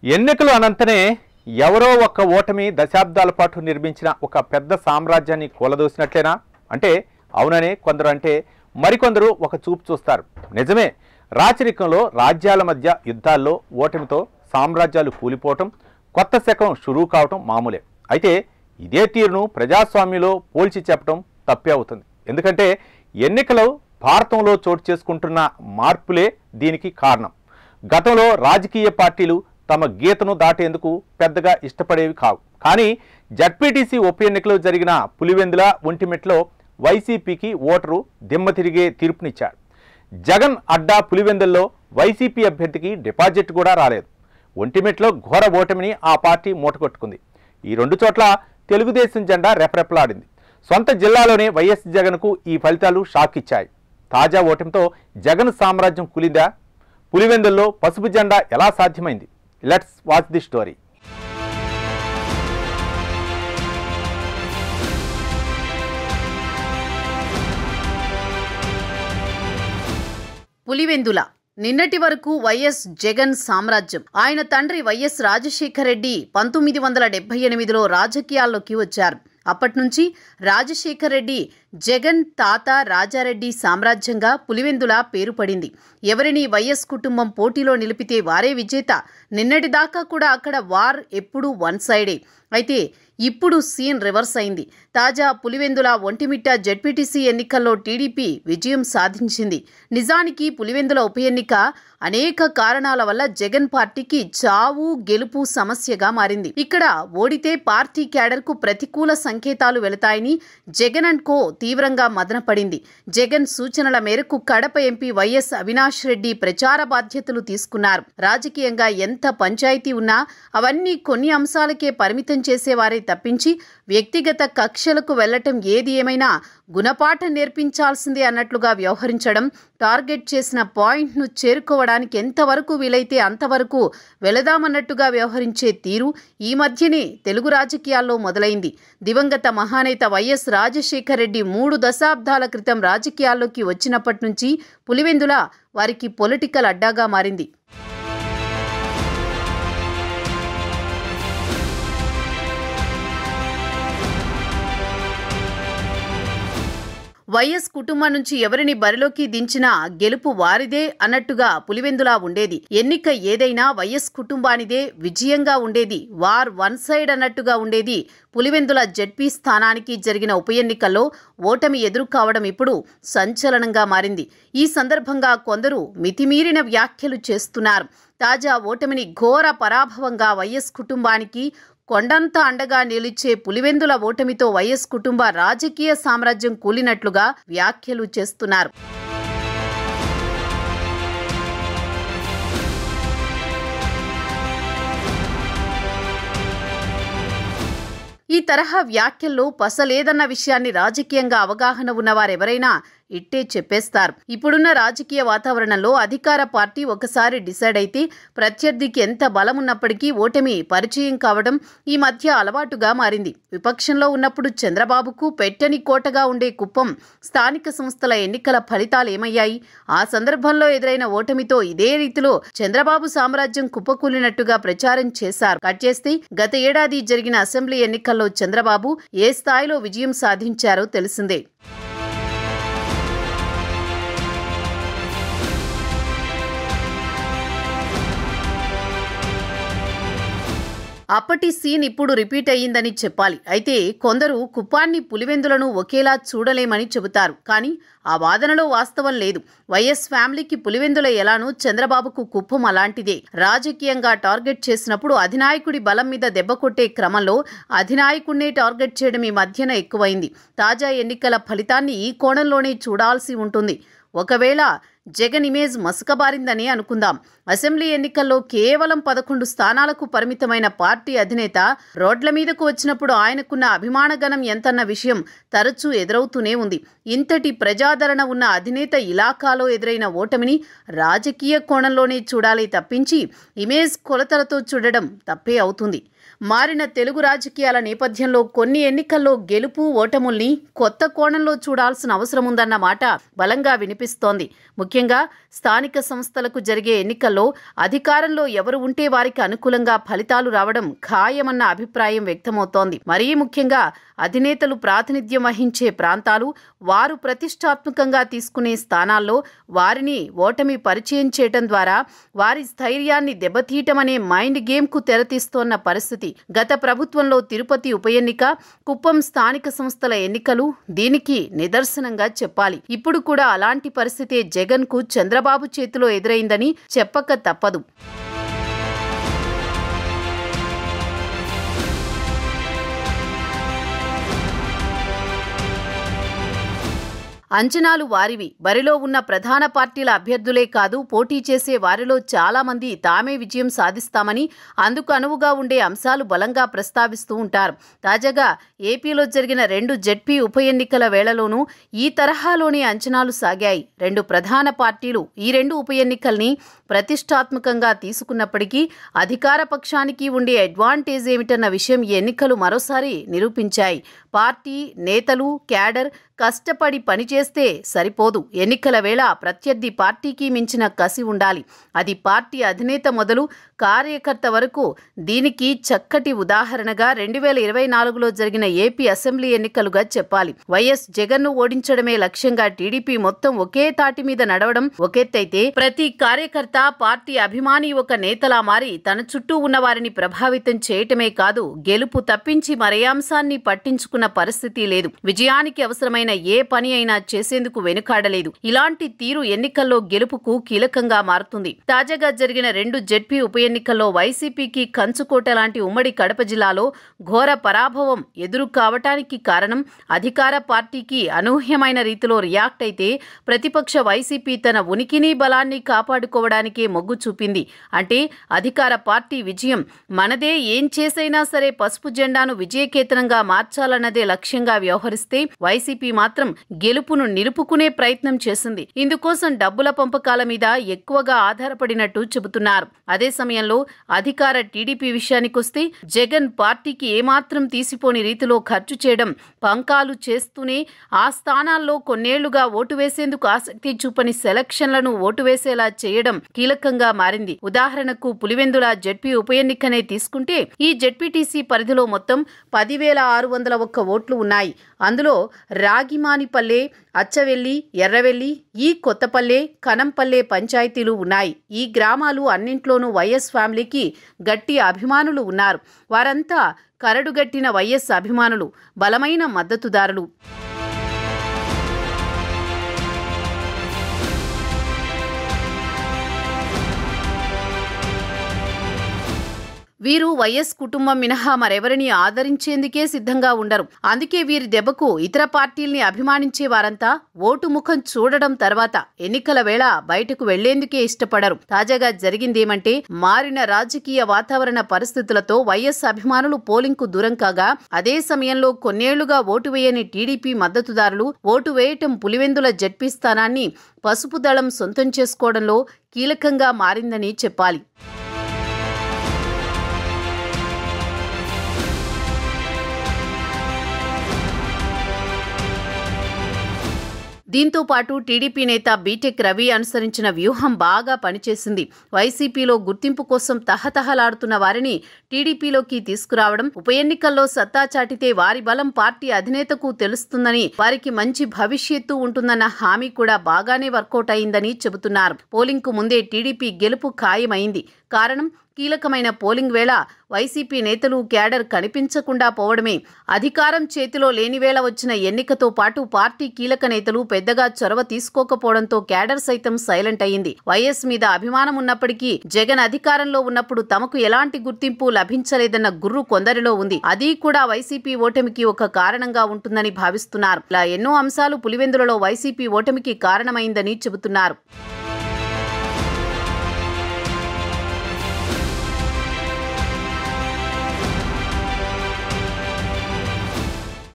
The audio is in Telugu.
ఎన్నికలు అనంతనే ఎవరో ఒక ఓటమి దశాబ్దాల పాటు నిర్మించిన ఒక పెద్ద సామ్రాజ్యాన్ని కూలదోసినట్లేనా అంటే అవుననే కొందరు అంటే మరికొందరు ఒక చూపు చూస్తారు. నిజమే, రాచరికంలో రాజ్యాల మధ్య యుద్ధాల్లో ఓటమితో సామ్రాజ్యాలు కూలిపోవటం, కొత్త శకం షురూ కావటం మామూలే. అయితే ఇదే తీరును ప్రజాస్వామ్యంలో పోల్చి చెప్పడం తప్పే అవుతుంది. ఎందుకంటే ఎన్నికలు భారతంలో చోటు చేసుకుంటున్న మార్పులే దీనికి కారణం. గతంలో రాజకీయ పార్టీలు తమ గీతను దాటేందుకు పెద్దగా ఇష్టపడేవి కావు. కానీ జడ్పీటీసీ ఉప ఎన్నికలో జరిగిన పులివెందుల ఒంటిమిట్టలో వైసీపీకి ఓటరు దిమ్మ తిరిగే తీర్పునిచ్చాడు. జగన్ అడ్డా పులివెందుల్లో వైసీపీ అభ్యర్థికి డిపాజిట్ కూడా రాలేదు. ఒంటిమిట్టలో ఘోర ఓటమిని ఆ పార్టీ మూటకొట్టుకుంది. ఈ రెండు చోట్ల తెలుగుదేశం జెండా రెపరెపలాడింది. సొంత జిల్లాలోనే వైఎస్ జగన్కు ఈ ఫలితాలు షాక్ ఇచ్చాయి. తాజా ఓటమితో జగన్ సామ్రాజ్యం కూలిందా? పులివెందుల్లో పసుపు జెండా ఎలా సాధ్యమైంది? Let's watch the story. Pulivendula నిన్నటి వరకు వైఎస్ జగన్ సామ్రాజ్యం. ఆయన తండ్రి వైఎస్ రాజశేఖర రెడ్డి 1978లో రాజకీయాల్లోకి వచ్చారు. అప్పట్నుంచి రాజశేఖర రెడ్డి జగన్ తాత రాజారెడ్డి సామ్రాజ్యంగా పులివెందుల పేరు పడింది. ఎవరిని వైఎస్ కుటుంబం పోటీలో నిలిపితే వారే విజేత. నిన్నటిదాకా కూడా అక్కడ వార్ ఎప్పుడూ వన్ సైడే. అయితే ఇప్పుడు సీన్ రివర్స్ అయింది. తాజా పులివెందుల ఒంటిమిట్ట జడ్పీటీసీ ఎన్నికల్లో టీడీపీ విజయం సాధించింది. నిజానికి పులివెందుల ఉప ఎన్నిక అనేక కారణాల వల్ల జగన్ పార్టీకి చావు గెలుపు సమస్యగా మారింది. ఇక్కడ ఓడితే పార్టీ క్యాడర్కు ప్రతికూల సంకేతాలు వెళతాయని జగన్ అండ్ కో తీవ్రంగా మదనపడింది. జగన్ సూచనల మేరకు కడప ఎంపీ వైఎస్ అవినాష్ రెడ్డి ప్రచార బాధ్యతలు తీసుకున్నారు. రాజకీయంగా ఎంత పంచాయతీ ఉన్నా అవన్నీ కొన్ని అంశాలకే పరిమితం చేసేవారే తప్పించి వ్యక్తిగత కక్షలకు వెళ్లటం ఏది ఏమైనా గుణపాఠం నేర్పించాల్సిందే అన్నట్లుగా వ్యవహరించడం, టార్గెట్ చేసిన పాయింట్ను చేరుకోవడానికి ఎంతవరకు వీలైతే అంతవరకు వెళదామన్నట్టుగా వ్యవహరించే తీరు ఈ మధ్యనే తెలుగు రాజకీయాల్లో మొదలైంది. దివంగత మహానేత వైఎస్ రాజశేఖర రెడ్డి 3 దశాబ్దాల క్రితం రాజకీయాల్లోకి వచ్చినప్పటి నుంచి పులివెందుల వారికి పొలిటికల్ అడ్డాగా మారింది. వైఎస్ కుటుంబం నుంచి ఎవరిని బరిలోకి దించినా గెలుపు వారిదే అన్నట్టుగా పులివెందుల ఉండేది. ఎన్నిక ఏదైనా వైఎస్ కుటుంబానిదే విజయంగా ఉండేది. వార్ వన్ సైడ్ అన్నట్టుగా ఉండేది. పులివెందుల జడ్పీ స్థానానికి జరిగిన ఉప ఎన్నికల్లో ఓటమి ఎదురు కావడం ఇప్పుడు సంచలనంగా మారింది. ఈ సందర్భంగా కొందరు మితిమీరిన వ్యాఖ్యలు చేస్తున్నారు. తాజా ఓటమిని ఘోర పరాభవంగా, వైఎస్ కుటుంబానికి కొండంత అండగా నిలిచే పులివెందుల ఓటమితో వైఎస్ కుటుంబ రాజకీయ సామ్రాజ్యం కూలినట్లుగా వ్యాఖ్యలు చేస్తున్నారు. ఈ తరహా వ్యాఖ్యల్లో పసలేదన్న విషయాన్ని రాజకీయంగా అవగాహన ఉన్నవారెవరైనా ఇట్టే చెప్పేస్తారు. ఇప్పుడున్న రాజకీయ వాతావరణంలో అధికార పార్టీ ఒకసారి డిసైడ్ అయితే ప్రత్యర్థికి ఎంత బలమున్నప్పటికీ ఓటమి పరిచయం కావడం ఈ మధ్య అలవాటుగా మారింది. విపక్షంలో ఉన్నప్పుడు చంద్రబాబుకు పెట్టని కోటగా ఉండే కుప్పం స్థానిక సంస్థల ఎన్నికల ఫలితాలు ఏమయ్యాయి? ఆ సందర్భంలో ఎదురైన ఓటమితో ఇదే రీతిలో చంద్రబాబు సామ్రాజ్యం కుప్పకూలినట్టుగా ప్రచారం చేశారు. కట్ చేస్తే గత ఏడాది జరిగిన అసెంబ్లీ ఎన్నికల్లో చంద్రబాబు ఏ స్థాయిలో విజయం సాధించారో తెలిసిందే. అప్పటి సీన్ ఇప్పుడు రిపీట్ అయ్యిందని చెప్పాలి. అయితే కొందరు కుప్పాన్ని పులివెందులను ఒకేలా చూడలేమని చెబుతారు. కానీ ఆ వాదనలో వాస్తవం లేదు. వైఎస్ ఫ్యామిలీకి పులివెందుల ఎలానో చంద్రబాబుకు కుప్పం అలాంటిదే. రాజకీయంగా టార్గెట్ చేసినప్పుడు అధినాయకుడి బలం మీద దెబ్బ కొట్టే క్రమంలో అధినాయకుడినే టార్గెట్ చేయడం ఈ మధ్యన ఎక్కువైంది. తాజా ఎన్నికల ఫలితాన్ని ఈ కోణంలోనే చూడాల్సి ఉంటుంది. ఒకవేళ జగన్ ఇమేజ్ మసకబారిందని అనుకుందాం. అసెంబ్లీ ఎన్నికల్లో కేవలం 11 స్థానాలకు పరిమితమైన పార్టీ అధినేత రోడ్ల మీదకు వచ్చినప్పుడు ఆయనకున్న అభిమానగణం ఎంతన్న విషయం తరచూ ఎదురవుతూనే ఉంది. ఇంతటి ప్రజాదరణ ఉన్న అధినేత ఇలాకాలో ఎదురైన ఓటమిని రాజకీయ కోణంలోనే చూడాలి తప్పించి ఇమేజ్ కొలతలతో చూడడం తప్పే అవుతుంది. మారిన తెలుగు రాజకీయాల నేపథ్యంలో కొన్ని ఎన్నికల్లో గెలుపు ఓటముల్ని కొత్త కోణంలో చూడాల్సిన అవసరం ఉందన్న మాట బలంగా వినిపిస్తోంది. ముఖ్యంగా స్థానిక సంస్థలకు జరిగే ఎన్నికల్లో అధికారంలో ఎవరు ఉంటే వారికి అనుకూలంగా ఫలితాలు రావడం ఖాయమన్న అభిప్రాయం వ్యక్తమవుతోంది. మరీ ముఖ్యంగా అధినేతలు ప్రాతినిధ్యం వహించే ప్రాంతాలు, వారు ప్రతిష్టాత్మకంగా తీసుకునే స్థానాల్లో వారిని ఓటమి పరిచయం చేయడం ద్వారా వారి స్థైర్యాన్ని దెబ్బతీయటమనే మైండ్ గేమ్కు తెరతీస్తోన్న పరిస్థితి. గత ప్రభుత్వంలో తిరుపతి ఉప ఎన్నిక, కుప్పం స్థానిక సంస్థల ఎన్నికలు దీనికి నిదర్శనంగా చెప్పాలి. ఇప్పుడు కూడా అలాంటి పరిస్థితే జగన్కు చంద్రబాబు చేతిలో ఎదురైందని చెప్పక తప్పదు. అంచనాలు వారివి. బరిలో ఉన్న ప్రధాన పార్టీల అభ్యర్థులే కాదు, పోటీ చేసే వారిలో చాలా మంది తామే విజయం సాధిస్తామని, అందుకు అనువుగా ఉండే అంశాలు బలంగా ప్రస్తావిస్తూ ఉంటారు. తాజాగా ఏపీలో జరిగిన 2 జెడ్పీ ఉప ఎన్నికల వేళలోనూ ఈ తరహాలోనే అంచనాలు సాగాయి. 2 ప్రధాన పార్టీలు ఈ 2 ఉప ఎన్నికల్ని ప్రతిష్టాత్మకంగా తీసుకున్నప్పటికీ అధికార పక్షానికి ఉండే అడ్వాంటేజ్ ఏమిటన్న విషయం ఈ ఎన్నికలు మరోసారి నిరూపించాయి. పార్టీ నేతలు, క్యాడర్ కష్టపడి పనిచేస్తే సరిపోదు. ఎన్నికల వేళ ప్రత్యర్థి పార్టీకి మించిన కసి ఉండాలి. అది పార్టీ అధినేత మొదలు కార్యకర్త వరకు. దీనికి చక్కటి ఉదాహరణగా 2024లో జరిగిన ఏపీ అసెంబ్లీ ఎన్నికలుగా చెప్పాలి. వైఎస్ జగన్ను ఓడించడమే లక్ష్యంగా టీడీపీ మొత్తం ఒకే తాటి మీద నడవడం ఒకెత్తైతే, ప్రతి కార్యకర్త పార్టీ అభిమాని ఒక నేతలా మారి తన చుట్టూ ఉన్న వారిని ప్రభావితం చేయటమే కాదు, గెలుపు తప్పించి మరే అంశాన్ని పట్టించుకున్న పరిస్థితి లేదు. విజయానికి అవసరమైన ఏ పని అయినా చేసేందుకు వెనుకాడలేదు. ఇలాంటి తీరు ఎన్నికల్లో గెలుపుకు కీలకంగా మారుతుంది. తాజాగా జరిగిన 2 జెడ్పీ ఉప ఎన్నికల్లో వైసీపీకి కంచుకోట లాంటి ఉమ్మడి కడప జిల్లాలో ఘోర పరాభవం ఎదురు కావటానికి కారణం అధికార పార్టీకి అనూహ్యమైన రీతిలో రియాక్ట్ అయితే, ప్రతిపక్ష వైసీపీ తన ఉనికిని బలాన్ని కాపాడుకోవడానికే మొగ్గు చూపింది. అంటే అధికార పార్టీ విజయం మనదే, ఏం చేసైనా సరే పసుపు జెండాను విజయకేతనంగా మార్చాలన్నదే లక్ష్యంగా వ్యవహరిస్తే, వైసీపీ మాత్రం గెలుపును నిలుపుకునే ప్రయత్నం చేసింది. ఇందుకోసం డబ్బుల పంపకాల మీద ఎక్కువగా ఆధారపడినట్టు చెబుతున్నారు. అదే సమయంలో అధికార టీడీపీ విషయానికొస్తే, జగన్ పార్టీకి ఏమాత్రం తీసిపోని రీతిలో ఖర్చు చేయడం, పంకాలు చేస్తూనే ఆ స్థానాల్లో కొన్నేళ్లుగా ఓటు వేసేందుకు ఆసక్తి చూపని సెలక్షన్లను ఓటు వేసేలా చేయడం కీలకంగా మారింది. ఉదాహరణకు పులివెందుల జెడ్పీ ఉప ఎన్నికనే తీసుకుంటే, ఈ జెడ్పీటీసీ పరిధిలో మొత్తం 10,601 ఓట్లు ఉన్నాయి. అందులో రాగిమానిపల్లె, అచ్చవెల్లి, ఎర్రవెల్లి, ఈ కొత్తపల్లె, కనంపల్లె పంచాయతీలు ఉన్నాయి. ఈ గ్రామాలు అన్నింట్లోనూ వైఎస్ ఫ్యామిలీకి గట్టి అభిమానులు ఉన్నారు. వారంతా కరడుగట్టిన వైఎస్ అభిమానులు, బలమైన మద్దతుదారులు. వీరు వైఎస్ కుటుంబం మినహా మరెవరిని ఆదరించేందుకే సిద్ధంగా ఉండరు. అందుకే వీరి దెబ్బకు ఇతర పార్టీల్ని అభిమానించే వారంతా ఓటు ముఖం చూడడం తర్వాత ఎన్నికల వేళ బయటకు వెళ్లేందుకే ఇష్టపడరు. తాజాగా జరిగిందేమంటే, మారిన రాజకీయ వాతావరణ పరిస్థితులతో వైఎస్ అభిమానులు పోలింగ్కు దూరం కాగా, అదే సమయంలో కొన్నేళ్లుగా ఓటు వేయని టీడీపీ మద్దతుదారులు ఓటు వేయటం పులివెందుల జెడ్పీ స్థానాన్ని పసుపు దళం సొంతం చేసుకోవడంలో కీలకంగా మారిందని చెప్పాలి. దీంతో పాటు టీడీపీ నేత బీటెక్ రవి అనుసరించిన వ్యూహం బాగా పనిచేసింది. వైసీపీలో గుర్తింపు కోసం తహతహలాడుతున్న వారిని టీడీపీలోకి తీసుకురావడం, ఉప ఎన్నికల్లో సత్తా చాటితే వారి బలం పార్టీ అధినేతకు తెలుస్తుందని, వారికి మంచి భవిష్యత్తు ఉంటుందన్న హామీ కూడా బాగానే వర్కౌట్ అయిందని చెబుతున్నారు. పోలింగ్కు ముందే టీడీపీ గెలుపు ఖాయమైంది. కారణం, కీలకమైన పోలింగ్ వేళ వైసీపీ నేతలు, క్యాడర్ కనిపించకుండా పోవడమే. అధికారం చేతిలో లేని వేళ వచ్చిన ఎన్నికతో పాటు పార్టీ కీలక నేతలు పెద్దగా చొరవ తీసుకోకపోవడంతో క్యాడర్ సైతం సైలెంట్ అయింది. వైఎస్ మీద అభిమానం ఉన్నప్పటికీ జగన్ అధికారంలో ఉన్నప్పుడు తమకు ఎలాంటి గుర్తింపు లభించలేదన్న గుర్రు కొందరిలో ఉంది. అది కూడా వైసీపీ ఓటమికి ఒక కారణంగా ఉంటుందని భావిస్తున్నారు. ఇలా ఎన్నో అంశాలు పులివెందులలో వైసీపీ ఓటమికి కారణమైందని చెబుతున్నారు.